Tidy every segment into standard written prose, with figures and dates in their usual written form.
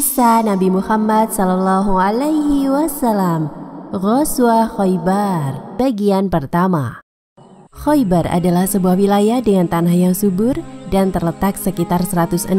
Kisah Nabi Muhammad Sallallahu Alaihi Wasallam, Ghazwah Khaybar, bagian pertama. Khaybar adalah sebuah wilayah dengan tanah yang subur dan terletak sekitar 165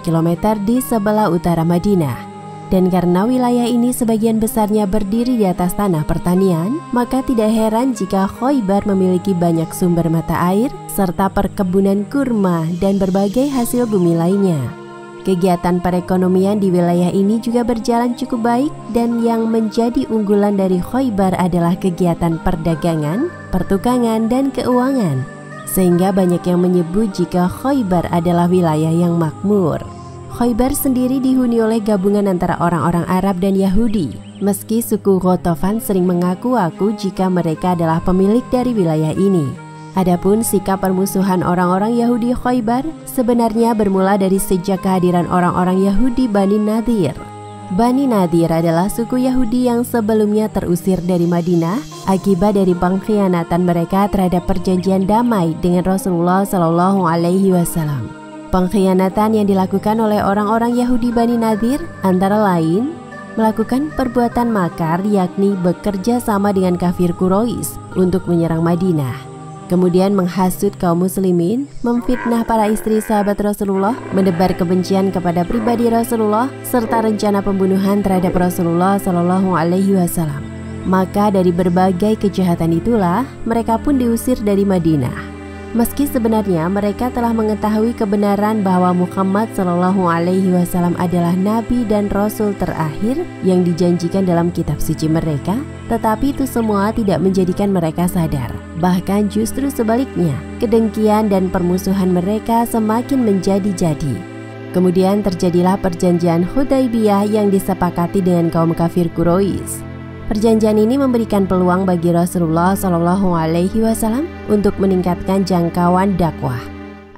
km di sebelah utara Madinah. Dan karena wilayah ini sebagian besarnya berdiri di atas tanah pertanian, maka tidak heran jika Khaybar memiliki banyak sumber mata air serta perkebunan kurma dan berbagai hasil bumi lainnya. Kegiatan perekonomian di wilayah ini juga berjalan cukup baik, dan yang menjadi unggulan dari Khaybar adalah kegiatan perdagangan, pertukangan, dan keuangan, sehingga banyak yang menyebut jika Khaybar adalah wilayah yang makmur. Khaybar sendiri dihuni oleh gabungan antara orang-orang Arab dan Yahudi, meski suku Ghatafan sering mengaku-aku jika mereka adalah pemilik dari wilayah ini. Adapun sikap permusuhan orang-orang Yahudi Khaybar sebenarnya bermula dari sejak kehadiran orang-orang Yahudi Bani Nadir. Bani Nadir adalah suku Yahudi yang sebelumnya terusir dari Madinah akibat dari pengkhianatan mereka terhadap perjanjian damai dengan Rasulullah Shallallahu Alaihi Wasallam. Pengkhianatan yang dilakukan oleh orang-orang Yahudi Bani Nadir antara lain melakukan perbuatan makar, yakni bekerja sama dengan kafir Quraisy untuk menyerang Madinah. Kemudian menghasut kaum muslimin, memfitnah para istri sahabat Rasulullah, menebar kebencian kepada pribadi Rasulullah, serta rencana pembunuhan terhadap Rasulullah Shallallahu Alaihi Wasallam. Maka dari berbagai kejahatan itulah mereka pun diusir dari Madinah. Meski sebenarnya mereka telah mengetahui kebenaran bahwa Muhammad Shallallahu Alaihi Wasallam adalah Nabi dan Rasul terakhir yang dijanjikan dalam kitab suci mereka, tetapi itu semua tidak menjadikan mereka sadar. Bahkan justru sebaliknya, kedengkian dan permusuhan mereka semakin menjadi-jadi. Kemudian terjadilah perjanjian Hudaybiyah yang disepakati dengan kaum kafir Quraisy. Perjanjian ini memberikan peluang bagi Rasulullah Shallallahu Alaihi Wasallam untuk meningkatkan jangkauan dakwah.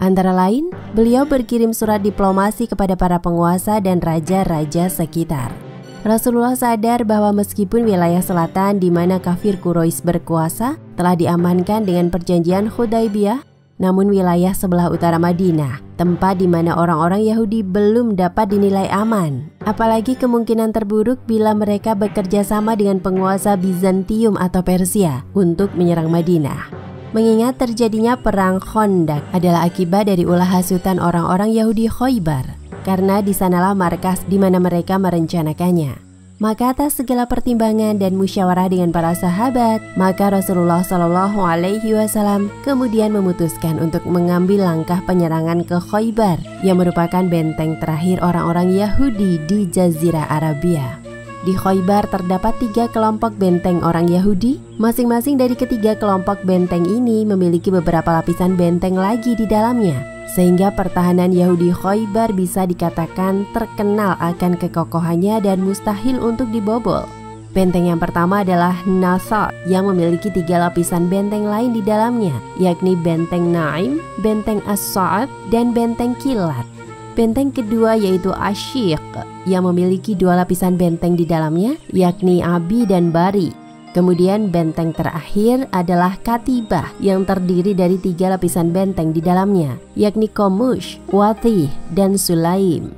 Antara lain, beliau berkirim surat diplomasi kepada para penguasa dan raja-raja sekitar. Rasulullah sadar bahwa meskipun wilayah selatan di mana kafir Quraisy berkuasa telah diamankan dengan perjanjian Hudaybiyah, namun wilayah sebelah utara Madinah, tempat di mana orang-orang Yahudi belum dapat dinilai aman. Apalagi kemungkinan terburuk bila mereka bekerja sama dengan penguasa Bizantium atau Persia untuk menyerang Madinah. Mengingat terjadinya perang Khandaq adalah akibat dari ulah hasutan orang-orang Yahudi Khaybar, karena di sanalah markas di mana mereka merencanakannya. Maka atas segala pertimbangan dan musyawarah dengan para sahabat, maka Rasulullah Shallallahu Alaihi Wasallam kemudian memutuskan untuk mengambil langkah penyerangan ke Khaybar yang merupakan benteng terakhir orang-orang Yahudi di Jazirah Arabia. Di Khaybar terdapat 3 kelompok benteng orang Yahudi. Masing-masing dari ketiga kelompok benteng ini memiliki beberapa lapisan benteng lagi di dalamnya, sehingga pertahanan Yahudi Khaybar bisa dikatakan terkenal akan kekokohannya dan mustahil untuk dibobol. Benteng yang pertama adalah Nasar yang memiliki 3 lapisan benteng lain di dalamnya, yakni benteng Naim, benteng As-Sa'ad, dan benteng Kilat. Benteng kedua yaitu Ashiq yang memiliki 2 lapisan benteng di dalamnya, yakni Abi dan Bari. Kemudian benteng terakhir adalah Katibah yang terdiri dari 3 lapisan benteng di dalamnya, yakni Komush, Watih, dan Sulaim.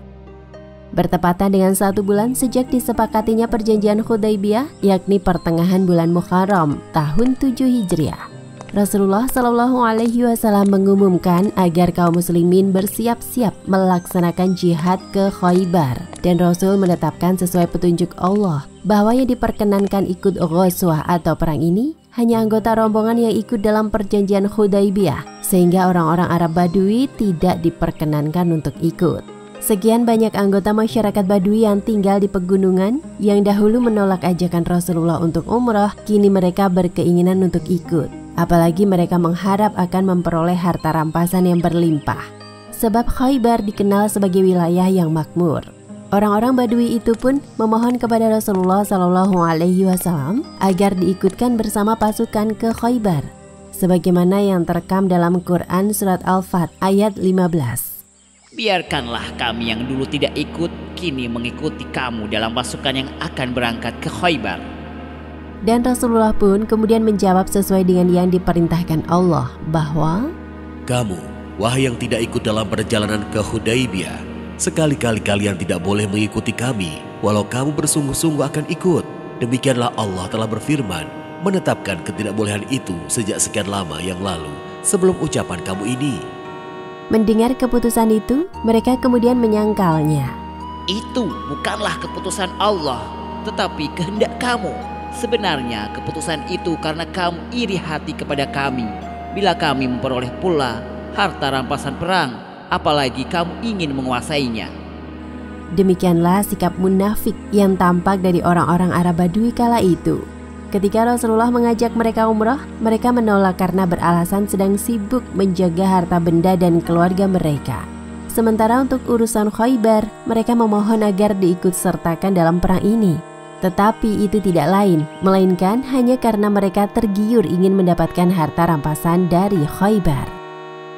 Bertepatan dengan 1 bulan sejak disepakatinya perjanjian Hudaybiyah, yakni pertengahan bulan Muharram tahun 7 Hijriah, Rasulullah Shallallahu Alaihi Wasallam mengumumkan agar kaum muslimin bersiap-siap melaksanakan jihad ke Khaybar, dan Rasul menetapkan sesuai petunjuk Allah bahwa yang diperkenankan ikut ghazwah atau perang ini hanya anggota rombongan yang ikut dalam perjanjian Hudaybiyah, sehingga orang-orang Arab Badui tidak diperkenankan untuk ikut. Sekian banyak anggota masyarakat Badui yang tinggal di pegunungan yang dahulu menolak ajakan Rasulullah untuk umrah, kini mereka berkeinginan untuk ikut. Apalagi mereka mengharap akan memperoleh harta rampasan yang berlimpah. Sebab Khaybar dikenal sebagai wilayah yang makmur. Orang-orang Badui itu pun memohon kepada Rasulullah Shallallahu Alaihi Wasallam agar diikutkan bersama pasukan ke Khaybar, sebagaimana yang terekam dalam Quran surat Al-Fat ayat 15. Biarkanlah kami yang dulu tidak ikut kini mengikuti kamu dalam pasukan yang akan berangkat ke Khaybar. Dan Rasulullah pun kemudian menjawab sesuai dengan yang diperintahkan Allah bahwa, kamu, wahai yang tidak ikut dalam perjalanan ke Hudaybiyah, Sekali-kali kalian tidak boleh mengikuti kami, walau kamu bersungguh-sungguh akan ikut. Demikianlah Allah telah berfirman, menetapkan ketidakbolehan itu sejak sekian lama yang lalu, sebelum ucapan kamu ini. Mendengar keputusan itu, mereka kemudian menyangkalnya. Itu bukanlah keputusan Allah, tetapi kehendak kamu. Sebenarnya keputusan itu karena kamu iri hati kepada kami. Bila kami memperoleh pula harta rampasan perang, apalagi kamu ingin menguasainya. Demikianlah sikap munafik yang tampak dari orang-orang Arab Badui kala itu. Ketika Rasulullah mengajak mereka umrah, mereka menolak karena beralasan sedang sibuk menjaga harta benda dan keluarga mereka. Sementara untuk urusan Khaybar, mereka memohon agar diikut sertakan dalam perang ini. Tetapi itu tidak lain, melainkan hanya karena mereka tergiur ingin mendapatkan harta rampasan dari Khaybar.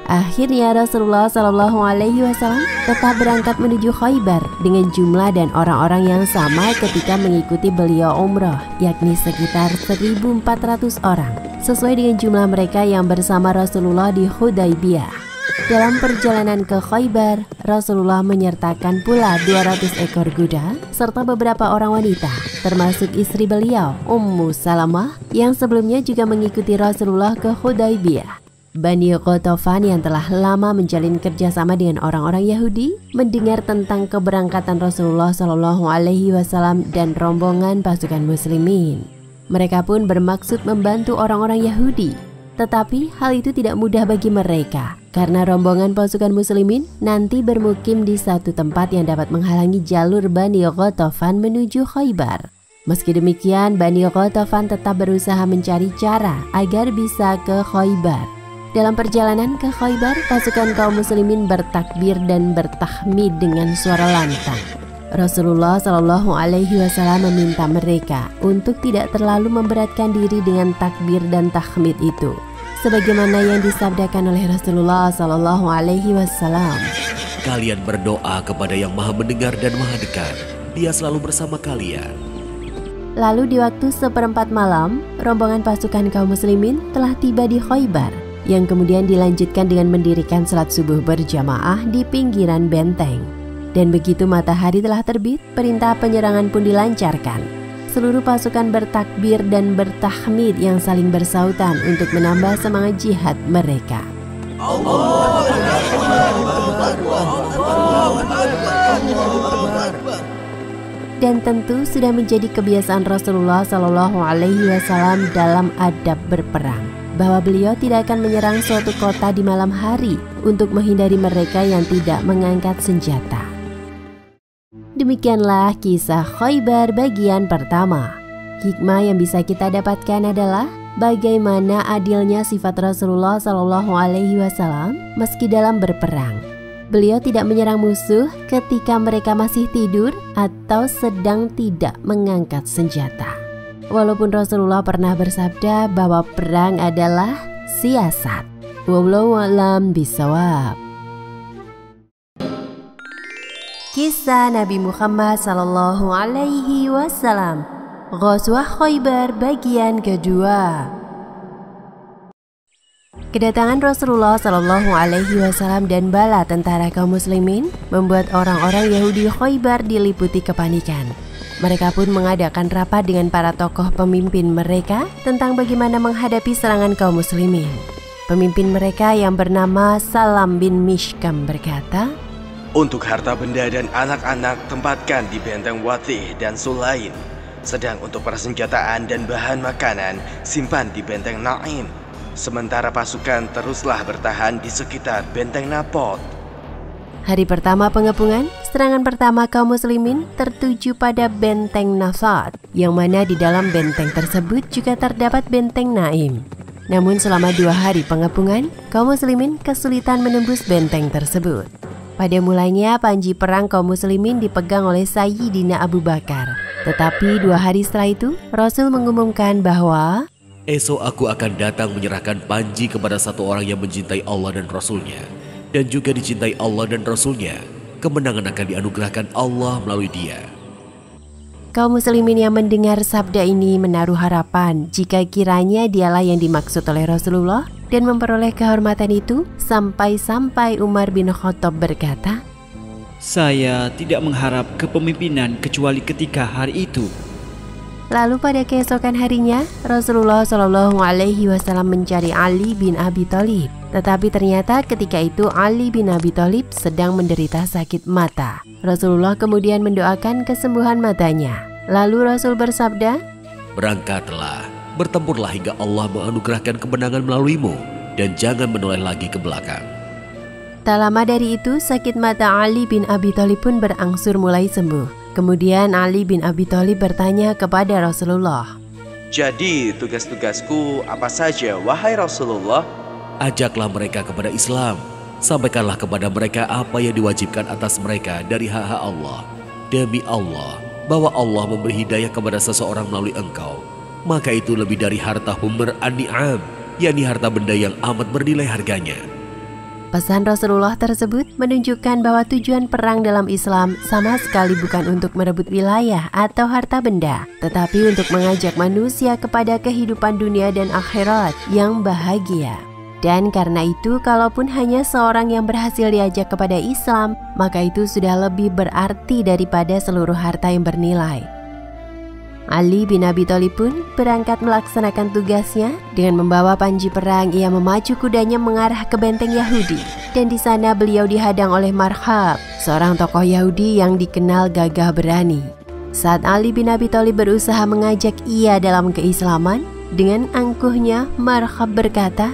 Akhirnya Rasulullah SAW tetap berangkat menuju Khaybar dengan jumlah dan orang-orang yang sama ketika mengikuti beliau umrah, yakni sekitar 1.400 orang, sesuai dengan jumlah mereka yang bersama Rasulullah di Hudaybiyah. Dalam perjalanan ke Khaybar, Rasulullah menyertakan pula 200 ekor kuda serta beberapa orang wanita, termasuk istri beliau, Ummu Salamah, yang sebelumnya juga mengikuti Rasulullah ke Hudaybiyah. Bani Ghatafan yang telah lama menjalin kerjasama dengan orang-orang Yahudi mendengar tentang keberangkatan Rasulullah SAW dan rombongan pasukan muslimin. Mereka pun bermaksud membantu orang-orang Yahudi. Tetapi hal itu tidak mudah bagi mereka karena rombongan pasukan muslimin nanti bermukim di satu tempat yang dapat menghalangi jalur Bani Ghatafan menuju Khaybar. Meski demikian, Bani Ghatafan tetap berusaha mencari cara agar bisa ke Khaybar. Dalam perjalanan ke Khaybar, pasukan kaum muslimin bertakbir dan bertahmid dengan suara lantang. Rasulullah SAW meminta mereka untuk tidak terlalu memberatkan diri dengan takbir dan tahmid itu, sebagaimana yang disabdakan oleh Rasulullah SAW. Kalian berdoa kepada yang Maha Mendengar dan Maha Dekat. Dia selalu bersama kalian. Lalu di waktu 1/4 malam, rombongan pasukan kaum muslimin telah tiba di Khaybar, yang kemudian dilanjutkan dengan mendirikan salat subuh berjamaah di pinggiran benteng. Dan begitu matahari telah terbit, perintah penyerangan pun dilancarkan. Seluruh pasukan bertakbir dan bertahmid yang saling bersautan untuk menambah semangat jihad mereka. Dan tentu sudah menjadi kebiasaan Rasulullah SAW dalam adab berperang, bahwa beliau tidak akan menyerang suatu kota di malam hari untuk menghindari mereka yang tidak mengangkat senjata. Demikianlah kisah Khaybar bagian pertama. Hikmah yang bisa kita dapatkan adalah bagaimana adilnya sifat Rasulullah SAW meski dalam berperang. Beliau tidak menyerang musuh ketika mereka masih tidur atau sedang tidak mengangkat senjata. Walaupun Rasulullah pernah bersabda bahwa perang adalah siasat. Wallahu a'lam bishawab. Kisah Nabi Muhammad SAW, Ghazwah Khaybar bagian kedua. Kedatangan Rasulullah SAW dan bala tentara kaum muslimin membuat orang-orang Yahudi Khaybar diliputi kepanikan. Mereka pun mengadakan rapat dengan para tokoh pemimpin mereka tentang bagaimana menghadapi serangan kaum muslimin. Pemimpin mereka yang bernama Salam bin Mishkam berkata, "Untuk harta benda dan anak-anak tempatkan di benteng Wathih dan Sulaim. Sedang untuk persenjataan dan bahan makanan simpan di benteng Naim. Sementara pasukan teruslah bertahan di sekitar benteng Napot." Hari pertama pengepungan, serangan pertama kaum muslimin tertuju pada benteng Nafat, yang mana di dalam benteng tersebut juga terdapat benteng Naim. Namun selama 2 hari pengepungan, kaum muslimin kesulitan menembus benteng tersebut. Pada mulanya panji perang kaum muslimin dipegang oleh Sayyidina Abu Bakar. Tetapi 2 hari setelah itu, Rasul mengumumkan bahwa esok aku akan datang menyerahkan panji kepada satu orang yang mencintai Allah dan Rasulnya, dan juga dicintai Allah dan Rasulnya. Kemenangan akan dianugerahkan Allah melalui dia. Kaum muslimin yang mendengar sabda ini menaruh harapan jika kiranya dialah yang dimaksud oleh Rasulullah dan memperoleh kehormatan itu, sampai-sampai Umar bin Khattab berkata, Saya tidak mengharap kepemimpinan kecuali ketika hari itu. Lalu pada keesokan harinya, Rasulullah Shallallahu Alaihi Wasallam mencari Ali bin Abi Thalib. Tetapi ternyata ketika itu Ali bin Abi Thalib sedang menderita sakit mata. Rasulullah kemudian mendoakan kesembuhan matanya. Lalu Rasul bersabda, "Berangkatlah, bertempurlah hingga Allah menganugerahkan kemenangan melaluimu, dan jangan menoleh lagi ke belakang." Tak lama dari itu, sakit mata Ali bin Abi Thalib pun berangsur mulai sembuh. Kemudian Ali bin Abi Thalib bertanya kepada Rasulullah, "Jadi tugas-tugasku apa saja, wahai Rasulullah?" Ajaklah mereka kepada Islam. Sampaikanlah kepada mereka apa yang diwajibkan atas mereka dari hak-hak Allah. Demi Allah, bahwa Allah memberi hidayah kepada seseorang melalui engkau, maka itu lebih dari harta humr an-ni'am, yakni harta benda yang amat bernilai harganya. Pesan Rasulullah tersebut menunjukkan bahwa tujuan perang dalam Islam sama sekali bukan untuk merebut wilayah atau harta benda, tetapi untuk mengajak manusia kepada kehidupan dunia dan akhirat yang bahagia. Dan karena itu, kalaupun hanya seorang yang berhasil diajak kepada Islam, maka itu sudah lebih berarti daripada seluruh harta yang bernilai. Ali bin Abi Thalib pun berangkat melaksanakan tugasnya. Dengan membawa panji perang, ia memacu kudanya mengarah ke benteng Yahudi. Dan di sana beliau dihadang oleh Marhab, seorang tokoh Yahudi yang dikenal gagah berani. Saat Ali bin Abi Thalib berusaha mengajak ia dalam keislaman, dengan angkuhnya Marhab berkata,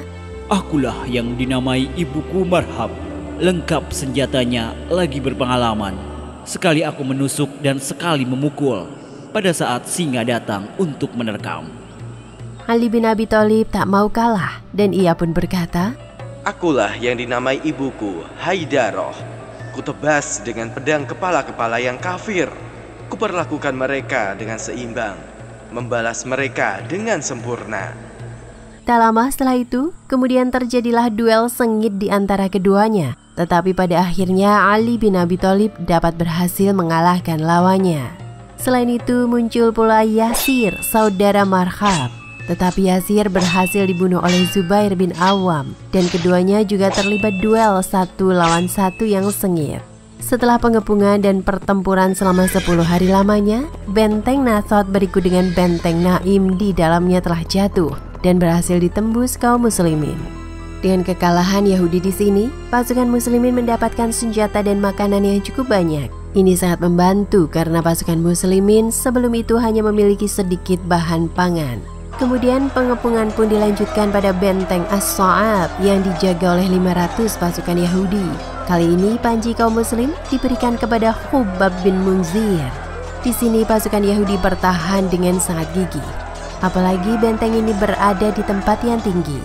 Akulah yang dinamai ibuku Marhab, lengkap senjatanya, lagi berpengalaman. Sekali aku menusuk dan sekali memukul pada saat singa datang untuk menerkam. Ali bin Abi Thalib tak mau kalah dan ia pun berkata, "Akulah yang dinamai ibuku, Haidaroh. Kutebas dengan pedang kepala-kepala yang kafir. Kuperlakukan mereka dengan seimbang, membalas mereka dengan sempurna." Tak lama setelah itu, kemudian terjadilah duel sengit di antara keduanya. Tetapi pada akhirnya Ali bin Abi Thalib dapat berhasil mengalahkan lawannya. Selain itu muncul pula Yasir, saudara Marhab. Tetapi Yasir berhasil dibunuh oleh Zubair bin Awam, dan keduanya juga terlibat duel 1 lawan 1 yang sengit. Setelah pengepungan dan pertempuran selama 10 hari lamanya, benteng Nasot berikut dengan benteng Naim di dalamnya telah jatuh dan berhasil ditembus kaum muslimin. Dengan kekalahan Yahudi di sini, pasukan muslimin mendapatkan senjata dan makanan yang cukup banyak. Ini sangat membantu karena pasukan muslimin sebelum itu hanya memiliki sedikit bahan pangan. Kemudian pengepungan pun dilanjutkan pada benteng As-Sa'ab yang dijaga oleh 500 pasukan Yahudi. Kali ini panji kaum muslim diberikan kepada Khubbab bin Munzir. Di sini pasukan Yahudi bertahan dengan sangat gigih. Apalagi benteng ini berada di tempat yang tinggi.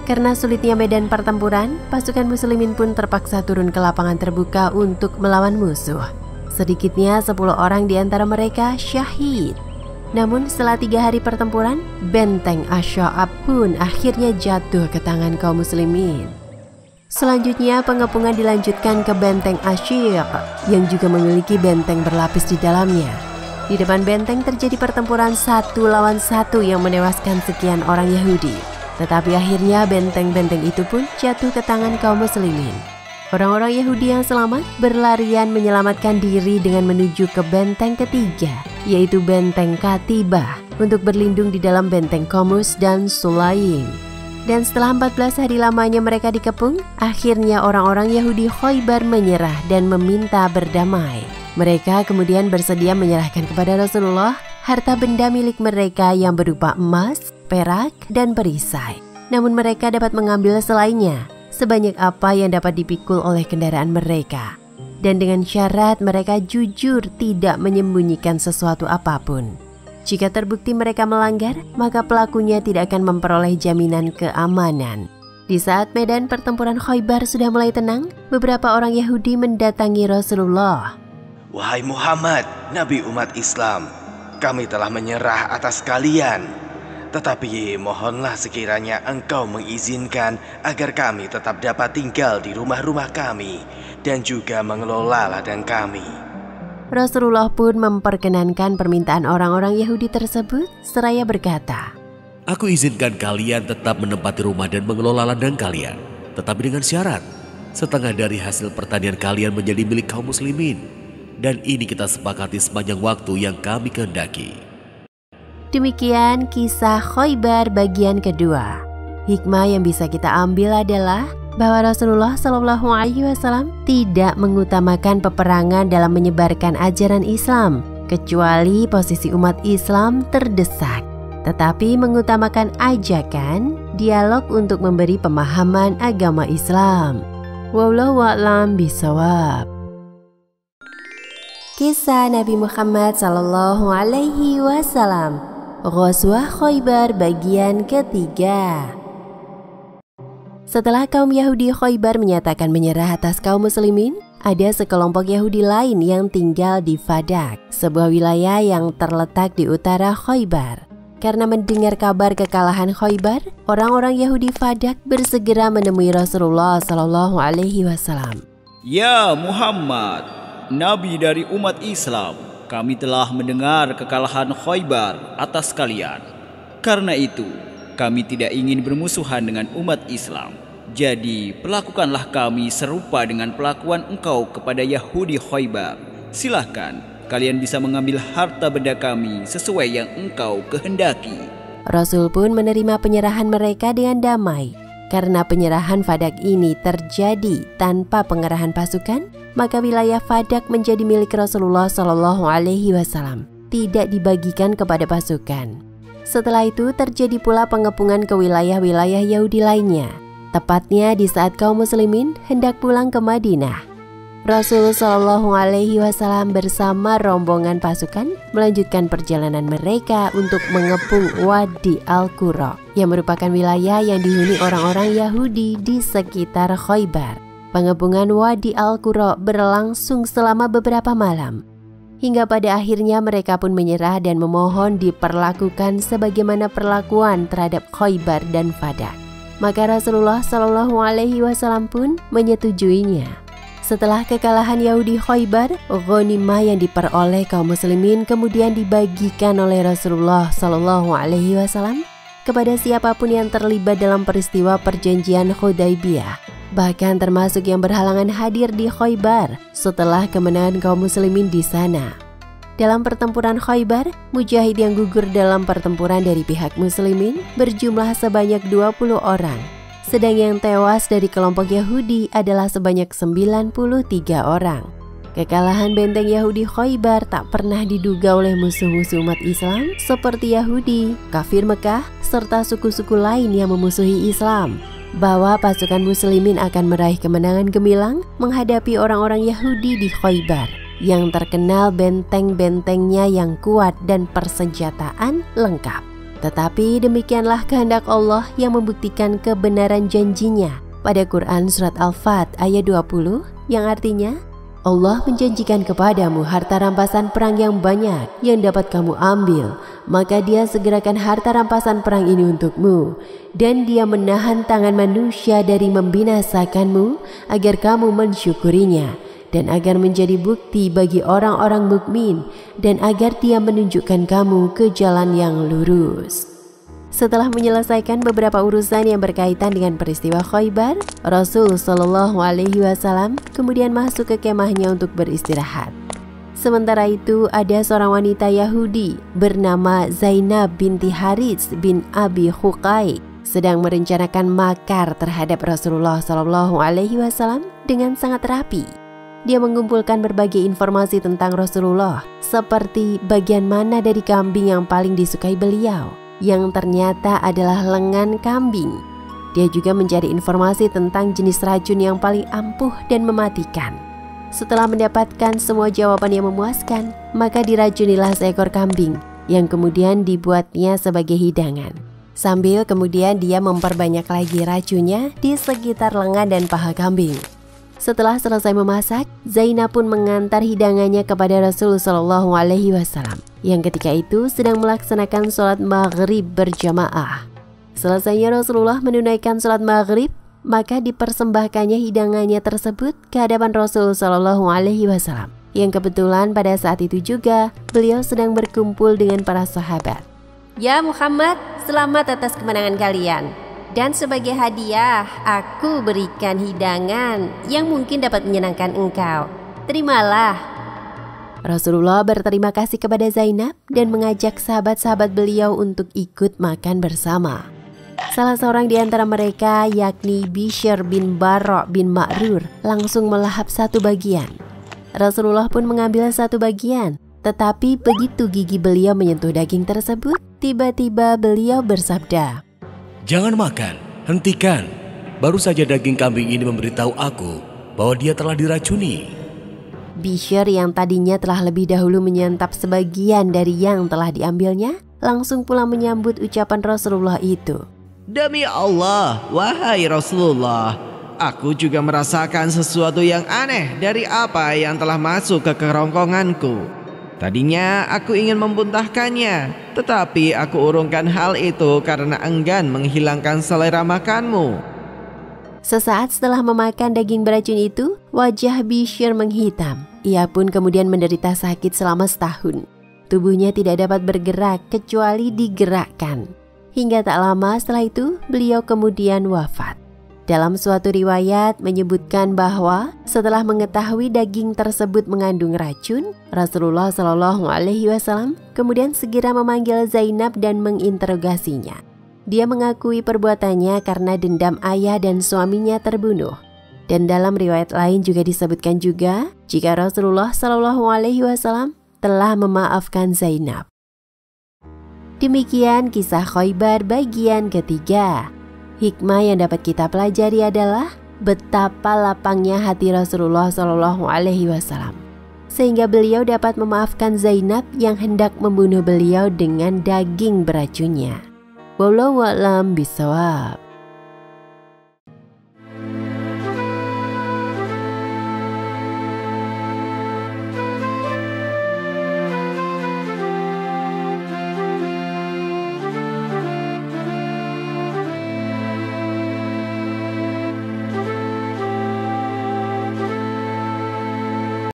Karena sulitnya medan pertempuran, pasukan muslimin pun terpaksa turun ke lapangan terbuka untuk melawan musuh. Sedikitnya 10 orang di antara mereka syahid. Namun setelah 3 hari pertempuran, benteng As-Sa'ab pun akhirnya jatuh ke tangan kaum muslimin. Selanjutnya pengepungan dilanjutkan ke benteng Ashiq yang juga memiliki benteng berlapis di dalamnya. Di depan benteng terjadi pertempuran 1 lawan 1 yang menewaskan sekian orang Yahudi. Tetapi akhirnya benteng-benteng itu pun jatuh ke tangan kaum muslimin. Orang-orang Yahudi yang selamat berlarian menyelamatkan diri dengan menuju ke benteng ketiga, yaitu benteng Katibah, untuk berlindung di dalam benteng Qomus dan Sulaim. Dan setelah 14 hari lamanya mereka dikepung, akhirnya orang-orang Yahudi Khaybar menyerah dan meminta berdamai. Mereka kemudian bersedia menyerahkan kepada Rasulullah harta benda milik mereka yang berupa emas, perak, dan perisai. Namun mereka dapat mengambil selainnya, sebanyak apa yang dapat dipikul oleh kendaraan mereka. Dan dengan syarat mereka jujur tidak menyembunyikan sesuatu apapun. Jika terbukti mereka melanggar, maka pelakunya tidak akan memperoleh jaminan keamanan. Di saat medan pertempuran Khaybar sudah mulai tenang, beberapa orang Yahudi mendatangi Rasulullah. "Wahai Muhammad, Nabi umat Islam, kami telah menyerah atas kalian. Tetapi mohonlah sekiranya engkau mengizinkan agar kami tetap dapat tinggal di rumah-rumah kami dan juga mengelola ladang kami." Rasulullah pun memperkenankan permintaan orang-orang Yahudi tersebut seraya berkata, "Aku izinkan kalian tetap menempati rumah dan mengelola ladang kalian, tetapi dengan syarat, setengah dari hasil pertanian kalian menjadi milik kaum muslimin. Dan ini kita sepakati sepanjang waktu yang kami kehendaki. Demikian kisah Khaybar bagian kedua. Hikmah yang bisa kita ambil adalah bahwa Rasulullah SAW tidak mengutamakan peperangan dalam menyebarkan ajaran Islam, kecuali posisi umat Islam terdesak, tetapi mengutamakan ajakan, dialog untuk memberi pemahaman agama Islam. Wallahu a'lam bishawab. Kisah Nabi Muhammad SAW, Ghazwah Khaybar bagian ketiga. Setelah kaum Yahudi Khaybar menyatakan menyerah atas kaum muslimin, ada sekelompok Yahudi lain yang tinggal di Fadak, sebuah wilayah yang terletak di utara Khaybar. Karena mendengar kabar kekalahan Khaybar, orang-orang Yahudi Fadak bersegera menemui Rasulullah SAW. Ya Muhammad, Nabi dari umat Islam, kami telah mendengar kekalahan Khaybar atas kalian. Karena itu, kami tidak ingin bermusuhan dengan umat Islam. Jadi, perlakukanlah kami serupa dengan pelakuan engkau kepada Yahudi Khaybar. Silahkan, kalian bisa mengambil harta benda kami sesuai yang engkau kehendaki. Rasul pun menerima penyerahan mereka dengan damai. Karena penyerahan Fadak ini terjadi tanpa pengerahan pasukan, maka wilayah Fadak menjadi milik Rasulullah SAW, tidak dibagikan kepada pasukan. Setelah itu terjadi pula pengepungan ke wilayah-wilayah Yahudi lainnya, tepatnya di saat kaum muslimin hendak pulang ke Madinah. Rasul SAW bersama rombongan pasukan melanjutkan perjalanan mereka untuk mengepung Wadi Al-Qura, yang merupakan wilayah yang dihuni orang-orang Yahudi di sekitar Khaybar. Pengepungan Wadi Al-Qura berlangsung selama beberapa malam, hingga pada akhirnya mereka pun menyerah dan memohon diperlakukan sebagaimana perlakuan terhadap Khaybar dan Fadak. Maka Rasulullah SAW pun menyetujuinya. Setelah kekalahan Yahudi Khaybar, ghanimah yang diperoleh kaum muslimin kemudian dibagikan oleh Rasulullah SAW kepada siapapun yang terlibat dalam peristiwa perjanjian Hudaybiyah, bahkan termasuk yang berhalangan hadir di Khaybar setelah kemenangan kaum muslimin di sana. Dalam pertempuran Khaybar, mujahid yang gugur dalam pertempuran dari pihak muslimin berjumlah sebanyak 20 orang. Sedang yang tewas dari kelompok Yahudi adalah sebanyak 93 orang. Kekalahan benteng Yahudi Khaybar tak pernah diduga oleh musuh-musuh umat Islam seperti Yahudi, kafir Mekah, serta suku-suku lain yang memusuhi Islam, bahwa pasukan muslimin akan meraih kemenangan gemilang menghadapi orang-orang Yahudi di Khaybar yang terkenal benteng-bentengnya yang kuat dan persenjataan lengkap. Tetapi demikianlah kehendak Allah yang membuktikan kebenaran janjinya pada Quran Surat Al-Fat ayat 20, yang artinya, Allah menjanjikan kepadamu harta rampasan perang yang banyak yang dapat kamu ambil, maka Dia segerakan harta rampasan perang ini untukmu, dan Dia menahan tangan manusia dari membinasakanmu agar kamu mensyukurinya, dan agar menjadi bukti bagi orang-orang mukmin, dan agar Dia menunjukkan kamu ke jalan yang lurus. Setelah menyelesaikan beberapa urusan yang berkaitan dengan peristiwa Khaybar, Rasul SAW kemudian masuk ke kemahnya untuk beristirahat. Sementara itu ada seorang wanita Yahudi bernama Zainab binti Harits bin Abi Huqai sedang merencanakan makar terhadap Rasulullah SAW dengan sangat rapi. Dia mengumpulkan berbagai informasi tentang Rasulullah, seperti bagian mana dari kambing yang paling disukai beliau, yang ternyata adalah lengan kambing. Dia juga mencari informasi tentang jenis racun yang paling ampuh dan mematikan. Setelah mendapatkan semua jawaban yang memuaskan, maka diracunilah seekor kambing, yang kemudian dibuatnya sebagai hidangan. Sambil kemudian dia memperbanyak lagi racunnya di sekitar lengan dan paha kambing. Setelah selesai memasak, Zainab pun mengantar hidangannya kepada Rasul SAW, yang ketika itu sedang melaksanakan sholat maghrib berjamaah. Selesainya Rasulullah menunaikan sholat maghrib, maka dipersembahkannya hidangannya tersebut ke hadapan Rasul SAW, yang kebetulan pada saat itu juga beliau sedang berkumpul dengan para sahabat. Ya Muhammad, selamat atas kemenangan kalian. Dan sebagai hadiah, aku berikan hidangan yang mungkin dapat menyenangkan engkau. Terimalah. Rasulullah berterima kasih kepada Zainab dan mengajak sahabat-sahabat beliau untuk ikut makan bersama. Salah seorang di antara mereka, yakni Bishr bin Barra bin Ma'rur, langsung melahap satu bagian. Rasulullah pun mengambil satu bagian, tetapi begitu gigi beliau menyentuh daging tersebut, tiba-tiba beliau bersabda, "Jangan makan, hentikan. Baru saja daging kambing ini memberitahu aku bahwa dia telah diracuni." Bishr yang tadinya telah lebih dahulu menyantap sebagian dari yang telah diambilnya, langsung pula menyambut ucapan Rasulullah itu. Demi Allah, wahai Rasulullah, aku juga merasakan sesuatu yang aneh dari apa yang telah masuk ke kerongkonganku. Tadinya aku ingin memuntahkannya, tetapi aku urungkan hal itu karena enggan menghilangkan selera makanmu. Sesaat setelah memakan daging beracun itu, wajah Bishr menghitam. Ia pun kemudian menderita sakit selama setahun. Tubuhnya tidak dapat bergerak kecuali digerakkan. Hingga tak lama setelah itu, beliau kemudian wafat. Dalam suatu riwayat menyebutkan bahwa setelah mengetahui daging tersebut mengandung racun, Rasulullah Shallallahu Alaihi Wasallam kemudian segera memanggil Zainab dan menginterogasinya. Dia mengakui perbuatannya karena dendam ayah dan suaminya terbunuh. Dan dalam riwayat lain juga disebutkan juga jika Rasulullah Shallallahu Alaihi Wasallam telah memaafkan Zainab. Demikian kisah Khaybar bagian ketiga. Hikmah yang dapat kita pelajari adalah betapa lapangnya hati Rasulullah Shallallahu Alaihi Wasallam, sehingga beliau dapat memaafkan Zainab yang hendak membunuh beliau dengan daging beracunnya. Wallahu a'lam bishawab.